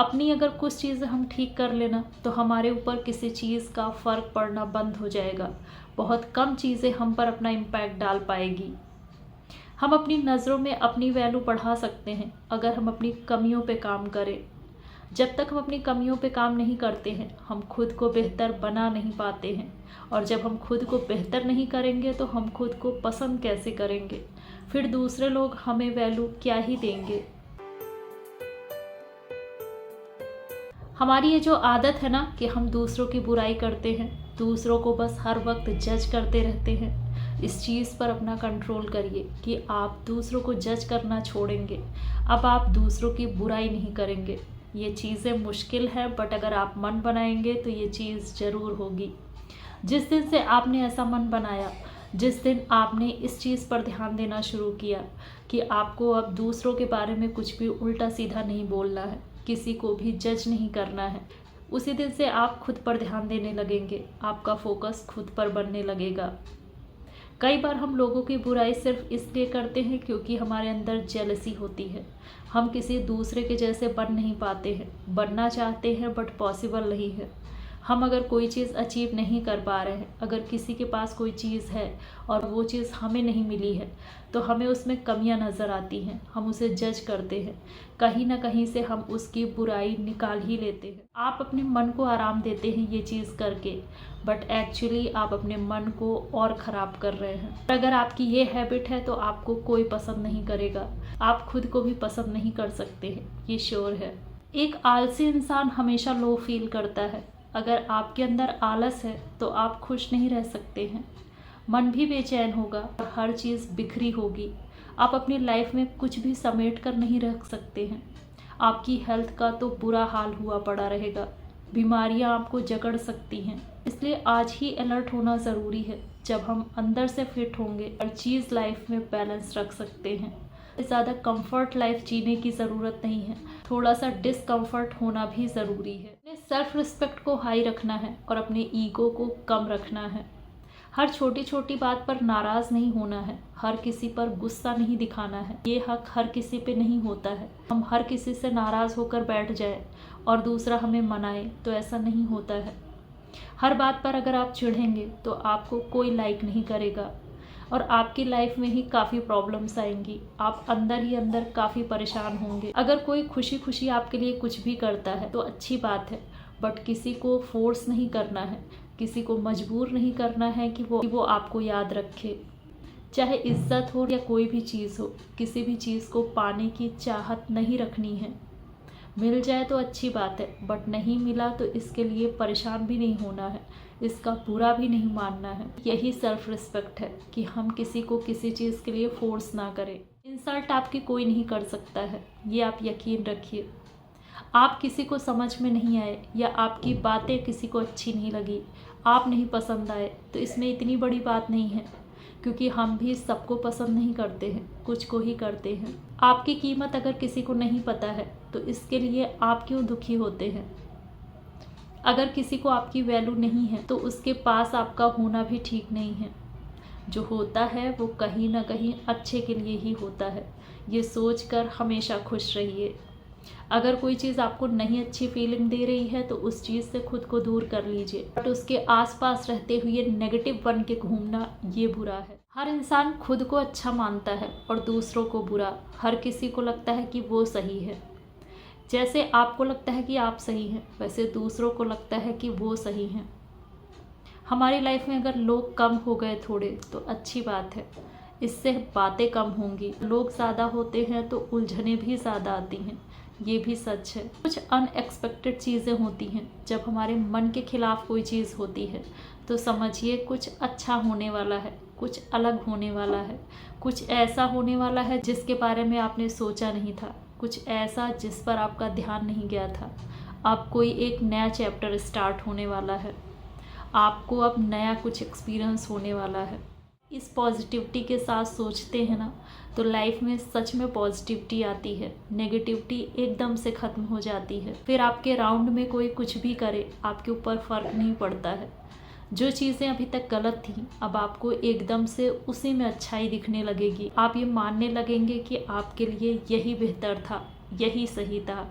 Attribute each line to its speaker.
Speaker 1: अपनी अगर कुछ चीज़ें हम ठीक कर लेना तो हमारे ऊपर किसी चीज़ का फ़र्क पड़ना बंद हो जाएगा। बहुत कम चीज़ें हम पर अपना इम्पैक्ट डाल पाएगी। हम अपनी नज़रों में अपनी वैल्यू बढ़ा सकते हैं अगर हम अपनी कमियों पे काम करें। जब तक हम अपनी कमियों पे काम नहीं करते हैं हम खुद को बेहतर बना नहीं पाते हैं, और जब हम खुद को बेहतर नहीं करेंगे तो हम खुद को पसंद कैसे करेंगे, फिर दूसरे लोग हमें वैल्यू क्या ही देंगे। हमारी ये जो आदत है ना कि हम दूसरों की बुराई करते हैं, दूसरों को बस हर वक्त जज करते रहते हैं, इस चीज़ पर अपना कंट्रोल करिए कि आप दूसरों को जज करना छोड़ेंगे। अब आप दूसरों की बुराई नहीं करेंगे। ये चीज़ें मुश्किल है, बट अगर आप मन बनाएंगे तो ये चीज़ ज़रूर होगी। जिस दिन से आपने ऐसा मन बनाया, जिस दिन आपने इस चीज़ पर ध्यान देना शुरू किया कि आपको अब दूसरों के बारे में कुछ भी उल्टा सीधा नहीं बोलना है, किसी को भी जज नहीं करना है, उसी दिन से आप खुद पर ध्यान देने लगेंगे। आपका फोकस खुद पर बनने लगेगा। कई बार हम लोगों की बुराई सिर्फ इसलिए करते हैं क्योंकि हमारे अंदर जेलसी होती है। हम किसी दूसरे के जैसे बन नहीं पाते हैं, बनना चाहते हैं बट पॉसिबल नहीं है। हम अगर कोई चीज़ अचीव नहीं कर पा रहे हैं, अगर किसी के पास कोई चीज़ है और वो चीज़ हमें नहीं मिली है, तो हमें उसमें कमियां नज़र आती हैं, हम उसे जज करते हैं, कहीं ना कहीं से हम उसकी बुराई निकाल ही लेते हैं। आप अपने मन को आराम देते हैं ये चीज़ करके, बट एक्चुअली आप अपने मन को और ख़राब कर रहे हैं। अगर आपकी ये हैबिट है तो आपको कोई पसंद नहीं करेगा, आप खुद को भी पसंद नहीं कर सकते हैं, ये श्योर है। एक आलसी इंसान हमेशा लो फील करता है। अगर आपके अंदर आलस है तो आप खुश नहीं रह सकते हैं, मन भी बेचैन होगा और हर चीज़ बिखरी होगी। आप अपनी लाइफ में कुछ भी समेट कर नहीं रख सकते हैं। आपकी हेल्थ का तो बुरा हाल हुआ पड़ा रहेगा, बीमारियां आपको जकड़ सकती हैं। इसलिए आज ही अलर्ट होना ज़रूरी है। जब हम अंदर से फिट होंगे, हर चीज़ लाइफ में बैलेंस रख सकते हैं। ज़्यादा कंफर्ट लाइफ जीने की ज़रूरत नहीं है, थोड़ा सा डिसकंफर्ट होना भी ज़रूरी है। अपने सेल्फ रिस्पेक्ट को हाई रखना है और अपने ईगो को कम रखना है। हर छोटी छोटी बात पर नाराज़ नहीं होना है, हर किसी पर गुस्सा नहीं दिखाना है, ये हक हर किसी पे नहीं होता है। हम हर किसी से नाराज़ होकर बैठ जाए और दूसरा हमें मनाए तो ऐसा नहीं होता है। हर बात पर अगर आप चिढ़ेंगे तो आपको कोई लाइक नहीं करेगा और आपकी लाइफ में ही काफ़ी प्रॉब्लम्स आएंगी। आप अंदर ही अंदर काफ़ी परेशान होंगे। अगर कोई खुशी खुशी आपके लिए कुछ भी करता है तो अच्छी बात है, बट किसी को फोर्स नहीं करना है, किसी को मजबूर नहीं करना है कि वो आपको याद रखे। चाहे इज्जत हो या कोई भी चीज़ हो, किसी भी चीज़ को पाने की चाहत नहीं रखनी है। मिल जाए तो अच्छी बात है, बट नहीं मिला तो इसके लिए परेशान भी नहीं होना है, इसका बुरा भी नहीं मानना है। यही सेल्फ रिस्पेक्ट है कि हम किसी को किसी चीज़ के लिए फोर्स ना करें। इंसल्ट आपकी कोई नहीं कर सकता है, ये आप यकीन रखिए। आप किसी को समझ में नहीं आए या आपकी बातें किसी को अच्छी नहीं लगी, आप नहीं पसंद आए, तो इसमें इतनी बड़ी बात नहीं है, क्योंकि हम भी सबको पसंद नहीं करते हैं, कुछ को ही करते हैं। आपकी कीमत अगर किसी को नहीं पता है तो इसके लिए आप क्यों दुखी होते हैं। अगर किसी को आपकी वैल्यू नहीं है तो उसके पास आपका होना भी ठीक नहीं है। जो होता है वो कहीं ना कहीं अच्छे के लिए ही होता है, ये सोचकर हमेशा खुश रहिए। अगर कोई चीज़ आपको नहीं अच्छी फीलिंग दे रही है तो उस चीज़ से खुद को दूर कर लीजिए, बट उसके आसपास रहते हुए नेगेटिव बन के घूमना ये बुरा है। हर इंसान खुद को अच्छा मानता है और दूसरों को बुरा। हर किसी को लगता है कि वो सही है। जैसे आपको लगता है कि आप सही हैं, वैसे दूसरों को लगता है कि वो सही हैं। हमारी लाइफ में अगर लोग कम हो गए थोड़े तो अच्छी बात है, इससे बातें कम होंगी। लोग ज़्यादा होते हैं तो उलझनें भी ज़्यादा आती हैं, ये भी सच है। कुछ अनएक्सपेक्टेड चीज़ें होती हैं। जब हमारे मन के खिलाफ कोई चीज़ होती है तो समझिए कुछ अच्छा होने वाला है, कुछ अलग होने वाला है, कुछ ऐसा होने वाला है जिसके बारे में आपने सोचा नहीं था, कुछ ऐसा जिस पर आपका ध्यान नहीं गया था। अब कोई एक नया चैप्टर स्टार्ट होने वाला है, आपको अब नया कुछ एक्सपीरियंस होने वाला है। इस पॉजिटिविटी के साथ सोचते हैं ना तो लाइफ में सच में पॉजिटिविटी आती है, नेगेटिविटी एकदम से ख़त्म हो जाती है। फिर आपके राउंड में कोई कुछ भी करे आपके ऊपर फ़र्क नहीं पड़ता है। जो चीज़ें अभी तक गलत थी अब आपको एकदम से उसी में अच्छाई दिखने लगेगी। आप ये मानने लगेंगे कि आपके लिए यही बेहतर था, यही सही था।